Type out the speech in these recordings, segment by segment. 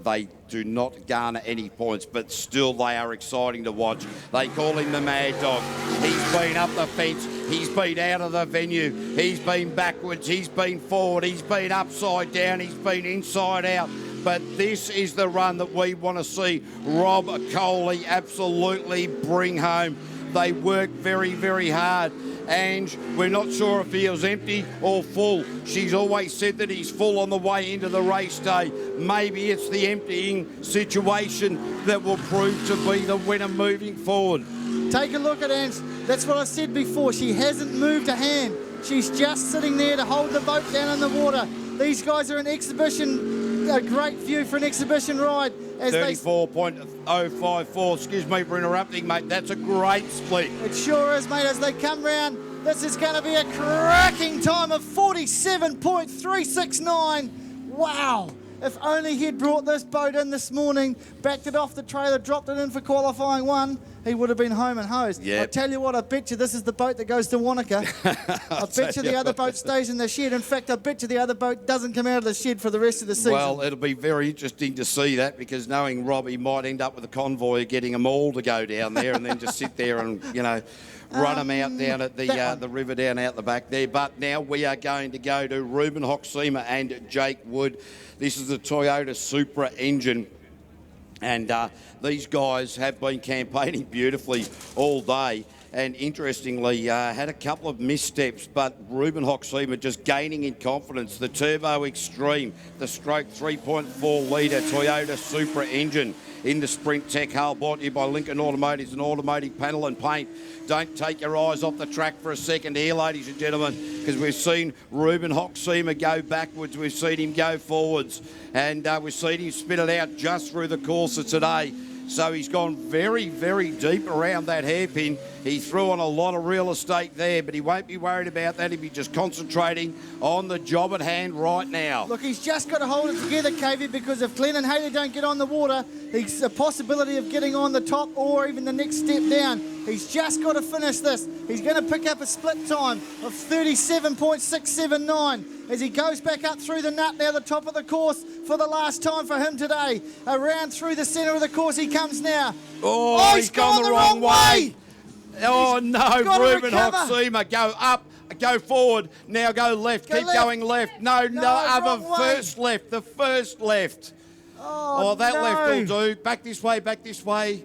they do not garner any points, but still they are exciting to watch. They call him the Mad Dog. He's been up the fence. He's been out of the venue. He's been backwards. He's been forward. He's been upside down. He's been inside out. But this is the run that we want to see Rob Coley absolutely bring home. They work very, very hard. And we're not sure if he was empty or full. She's always said that he's full on the way into the race day. Maybe it's the emptying situation that will prove to be the winner moving forward. Take a look at Ants. That's what I said before. She hasn't moved a hand. She's just sitting there to hold the boat down in the water. These guys are an exhibition, a great view for an exhibition ride. 34.054, excuse me for interrupting, mate. That's a great split. It sure is, mate, as they come round. This is going to be a cracking time of 47.369. Wow. If only he'd brought this boat in this morning, backed it off the trailer, dropped it in for qualifying one, he would have been home and hosed. Yep. I tell you what, I bet you this is the boat that goes to Wanaka. I bet you the other boat stays in the shed. In fact, I bet you the other boat doesn't come out of the shed for the rest of the season. Well, it'll be very interesting to see that, because knowing Rob, he might end up with a convoy of getting them all to go down there and then just sit there and, you know, run them out down at the river down out the back there. But now we are going to go to Ruben Hoxima and Jake Wood. This is the Toyota Supra engine. And these guys have been campaigning beautifully all day. And interestingly, had a couple of missteps, but Ruben Hoxima just gaining in confidence. The Turbo Extreme, the stroke 3.4 litre Toyota Supra engine in the Sprint Tech hull, brought to you by Lincoln Automotive and Automotive Panel and Paint. Don't take your eyes off the track for a second here, ladies and gentlemen, because we've seen Ruben Hoxima go backwards, we've seen him go forwards, and we've seen him spit it out just through the course of today. So he's gone very, very deep around that hairpin. He threw on a lot of real estate there, but he won't be worried about that. He'll be just concentrating on the job at hand right now. Look, he's just got to hold it together, KV, because if Glenn and Haley don't get on the water, he's a possibility of getting on the top or even the next step down. He's just got to finish this. He's going to pick up a split time of 37.679 as he goes back up through the nut, now the top of the course for the last time for him today. Around through the centre of the course he comes now. Oh, he's gone the wrong way. Oh, no, Ruben Hoxima, go up, go forward, now go left, keep going left. No, first left, the first left. Oh, that left will do. Back this way, back this way.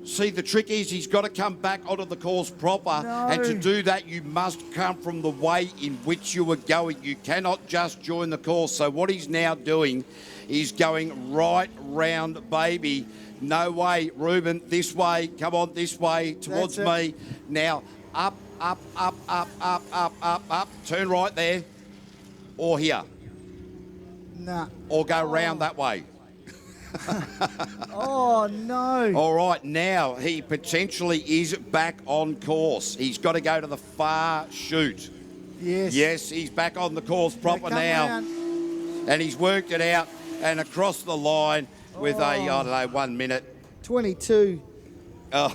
See, the trick is he's got to come back onto the course proper, and to do that, you must come from the way in which you were going. You cannot just join the course. So what he's now doing is going right round, baby. No way, Ruben, this way, come on, this way, towards me. Now, up, up, up, up, up, up, up, up, turn right there, or here. Nah. Or go round that way. Oh, no. All right, now he potentially is back on course. He's got to go to the far chute. Yes. Yes, he's back on the course proper now. Round. And he's worked it out and across the line with a, I don't know, 1 minute. 22. Oh,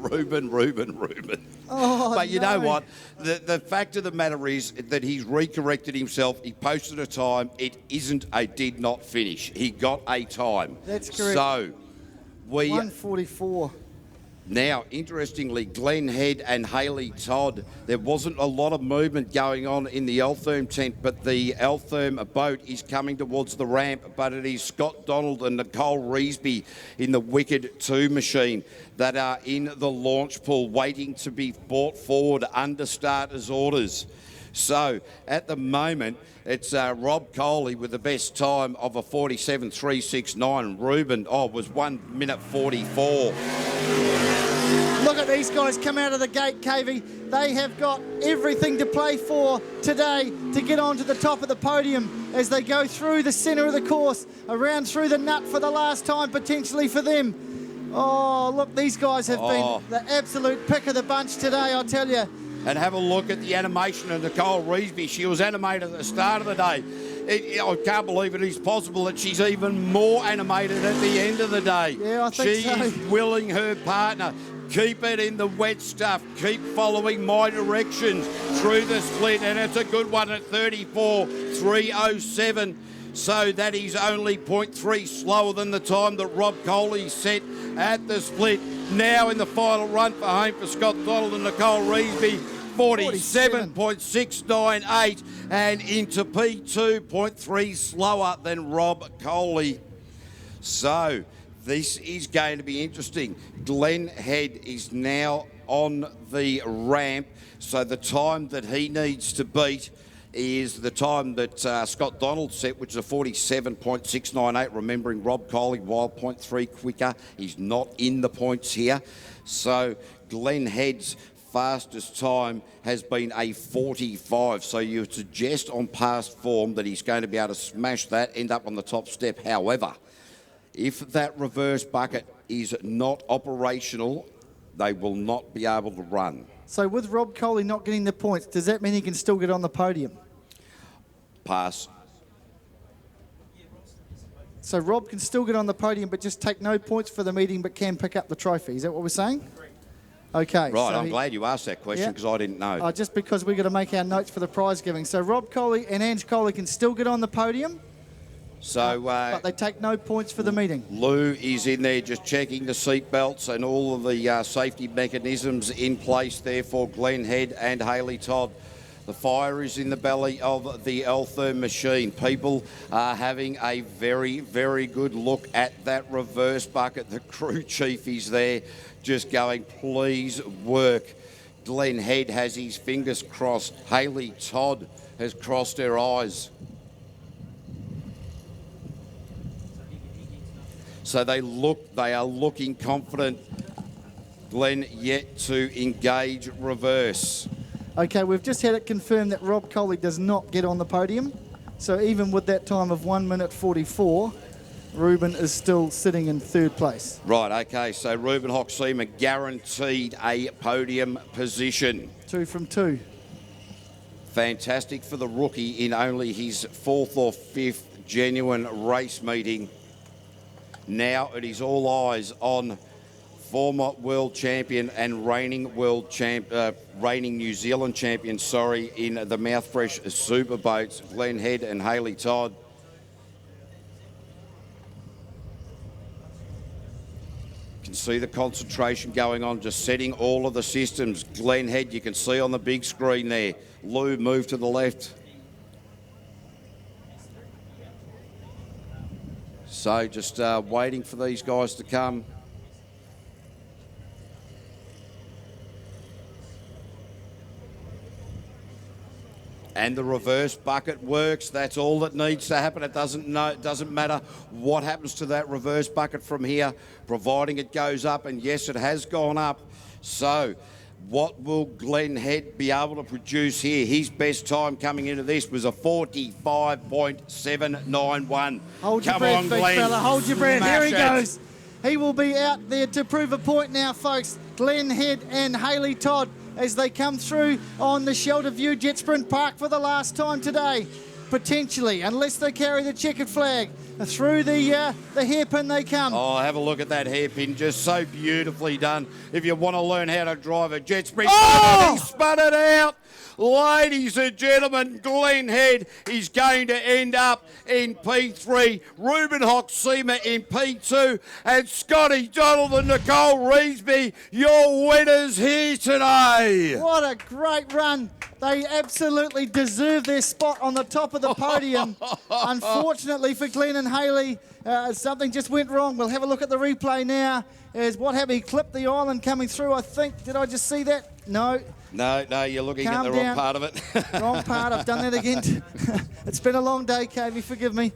Ruben. Oh, but you know what? The fact of the matter is that he's recorrected himself. He posted a time. It isn't a did not finish. He got a time. That's correct. So we 1:44. Now, interestingly, Glenn Head and Hayley Todd, there wasn't a lot of movement going on in the Altherm tent, but the Altherm boat is coming towards the ramp, but it is Scott Donald and Nicole Reesby in the Wicked 2 machine that are in the launch pool waiting to be brought forward under starters' orders. So, at the moment, it's Rob Coley with the best time of a 47.369. Ruben, was 1 minute 44. Look at these guys come out of the gate, KV. They have got everything to play for today to get onto the top of the podium as they go through the centre of the course, around through the nut for the last time potentially for them. Oh, look, these guys have been the absolute pick of the bunch today, I tell you. And have a look at the animation of Nicole Reesby. She was animated at the start of the day. I can't believe it is possible that she's even more animated at the end of the day. Yeah, I think so. She is willing her partner. Keep it in the wet stuff. Keep following my directions through the split. And it's a good one at 34.307. So that is only 0.3 slower than the time that Rob Coley set at the split. Now in the final run for home for Scott Donald and Nicole Reesby, 47.698, and into P2, 0.3 slower than Rob Coley. So this is going to be interesting. Glenn Head is now on the ramp, so the time that he needs to beat is the time that Scott Donald set, which is a 47.698, remembering Rob Coley, while 0.3 quicker. He's not in the points here. So Glenn Head's fastest time has been a 45. So you suggest on past form that he's going to be able to smash that, end up on the top step. However, if that reverse bucket is not operational, they will not be able to run. So with Rob Coley not getting the points, does that mean he can still get on the podium? Pass. So Rob can still get on the podium but just take no points for the meeting but can pick up the trophy. Is that what we're saying? Okay. Right, so I'm glad you asked that question because I didn't know. Just because we've got to make our notes for the prize giving. So Rob Coley and Ange Coley can still get on the podium. So, but they take no points for the meeting. Lou is in there just checking the seat belts and all of the safety mechanisms in place there for Glenn Head and Hayley Todd. The fire is in the belly of the L-Therm machine. People are having a very, very good look at that reverse bucket. The crew chief is there just going, please work. Glenn Head has his fingers crossed. Hayley Todd has crossed her eyes. So they are looking confident. Glenn yet to engage reverse. Okay, we've just had it confirmed that Rob Coley does not get on the podium. So even with that time of 1 minute 44, Ruben is still sitting in third place. Right, okay, so Ruben Hoxima guaranteed a podium position. 2 from 2. Fantastic for the rookie in only his 4th or 5th genuine race meeting. Now it is all eyes on former world champion and reigning New Zealand champion, in the Mouthfresh Super Boats, Glenn Head and Hayley Todd. You can see the concentration going on, just setting all of the systems. Glenn Head, you can see on the big screen there. Lou, move to the left. So just waiting for these guys to come. And the reverse bucket works. That's all that needs to happen. It doesn't matter what happens to that reverse bucket from here, providing it goes up. And yes, it has gone up. So what will Glenn Head be able to produce here? His best time coming into this was a 45.791. Hold your breath, big fella. Hold your breath. Here he goes. He will be out there to prove a point now, folks. Glenn Head and Hayley Todd as they come through on the Shelter View Jetsprint Park for the last time today. Potentially, unless they carry the checkered flag. Through the hairpin they come. Oh, have a look at that hairpin. Just so beautifully done. If you want to learn how to drive a jet sprint, he spun it out. Ladies and gentlemen, Glenn Head is going to end up in P3. Ruben Hoxima in P2. And Scotty Donald and Nicole Reesby, your winners here today. What a great run. They absolutely deserve their spot on the top of the podium. Unfortunately for Glenn and Hayley, something just went wrong. We'll have a look at the replay now. As what happened? He clipped the island coming through, I think. Did I just see that? No. No, you're looking at the wrong part of it. Wrong part. I've done that again. It's been a long day, KV. Forgive me.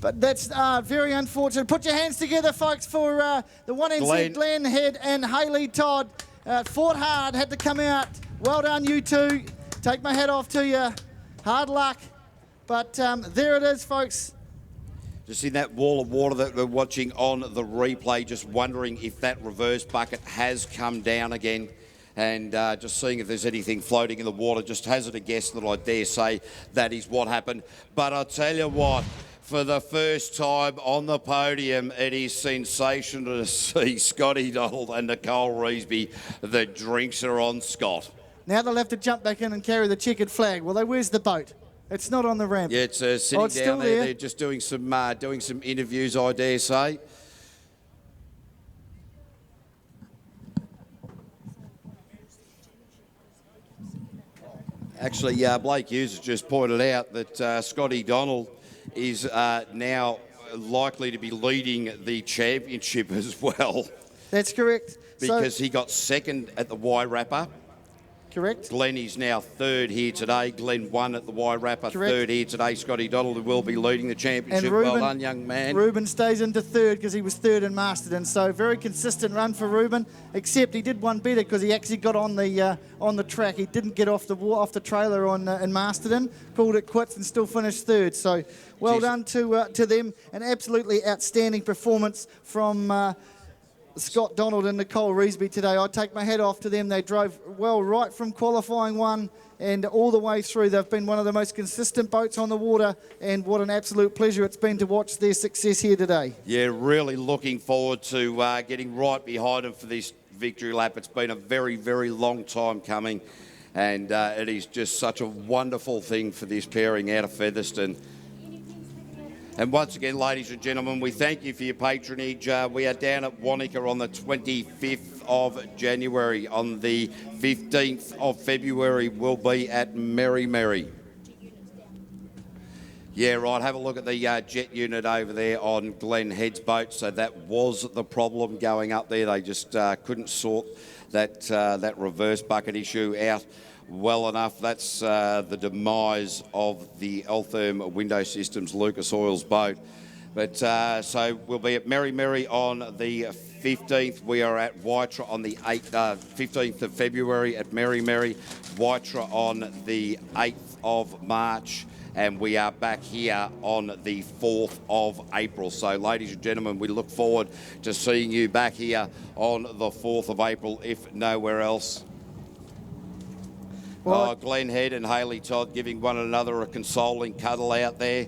But that's very unfortunate. Put your hands together, folks, for the 1NZ Glenn Head and Hayley Todd. Fought hard, had to come out. Well done, you two. Take my hat off to you. Hard luck. But there it is, folks. Just in that wall of water that we're watching on the replay, just wondering if that reverse bucket has come down again. And just seeing if there's anything floating in the water. Just hazard a guess that I dare say that is what happened. But I'll tell you what, for the first time on the podium, it is sensational to see Scotty Donald and Nicole Reesby. The drinks are on Scott. Now they'll have to jump back in and carry the checkered flag. Well, where's the boat? It's not on the ramp. Yeah, it's sitting it's down still there. there. They're just doing some interviews, I dare say. Actually, Blake Hughes has just pointed out that Scotty Donald is now likely to be leading the championship as well. That's correct. Because he got second at the Y-Rapper. Correct. Glenn is now third here today. Glenn won at the Y-Rapper, Correct. third here today. Scotty Donald will be leading the championship. And Ruben, well done, young man. Ruben stays into third because he was third in Masterton. So very consistent run for Ruben, except he did one better because he actually got on the track. He didn't get off the trailer in Masterton, called it quits and still finished third. So well done to them. An absolutely outstanding performance from Scott Donald and Nicole Reesby today. I take my hat off to them. They drove well right from qualifying one and all the way through. They've been one of the most consistent boats on the water, and what an absolute pleasure it's been to watch their success here today. Yeah, really looking forward to getting right behind them for this victory lap. It's been a very, very long time coming, and it is just such a wonderful thing for this pairing out of Featherston. And once again, ladies and gentlemen, we thank you for your patronage. We are down at Wanaka on the 25th of January. On the 15th of February, we'll be at Merry Merry. Yeah, right. Have a look at the jet unit over there on Glenn Head's boat. So that was the problem going up there. They just couldn't sort that reverse bucket issue out well enough. That's the demise of the Altherm Window Systems Lucas Oil's boat. But so we'll be at Merry Merry on the 15th. We are at Waitra on the 15th of February at Merry Merry. Waitra on the 8th of March. And we are back here on the 4th of April. So, ladies and gentlemen, we look forward to seeing you back here on the 4th of April, if nowhere else. Well, Glenn Head and Hayley Todd giving one another a consoling cuddle out there.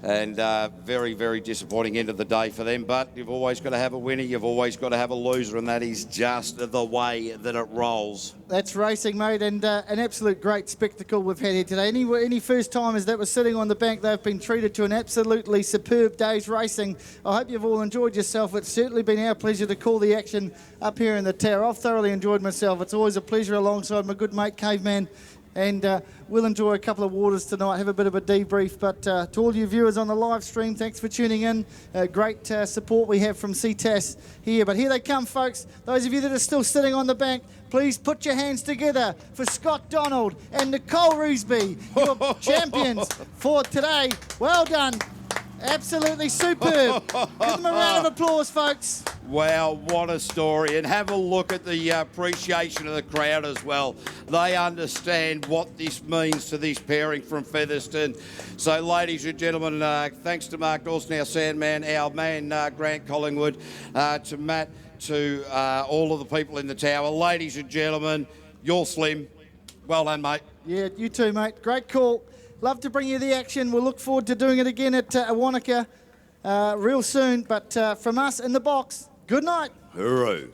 And very, very disappointing end of the day for them. But you've always got to have a winner. You've always got to have a loser. And that is just the way that it rolls. That's racing, mate. And an absolute great spectacle we've had here today. Any first-timers that were sitting on the bank, they've been treated to an absolutely superb day's racing. I hope you've all enjoyed yourself. It's certainly been our pleasure to call the action up here in the tower. I've thoroughly enjoyed myself. It's always a pleasure alongside my good mate, Caveman. And we'll enjoy a couple of waters tonight, have a bit of a debrief. But to all you viewers on the live stream, thanks for tuning in. Great support we have from Ctas here. But here they come, folks. Those of you that are still sitting on the bank, please put your hands together for Scott Donald and Nicole Reesby, your champions for today. Well done. Absolutely superb. Give them a round of applause, folks. Wow, what a story. And have a look at the appreciation of the crowd as well. They understand what this means to this pairing from Featherston. So, ladies and gentlemen, thanks to Mark Dawson, our Sandman, our man Grant Collingwood, to Matt, to all of the people in the tower. Ladies and gentlemen, you're slim. Well done, mate. Yeah, you too, mate. Great call. Love to bring you the action. We'll look forward to doing it again at Wanaka real soon. But from us in the box, good night. Hooroo.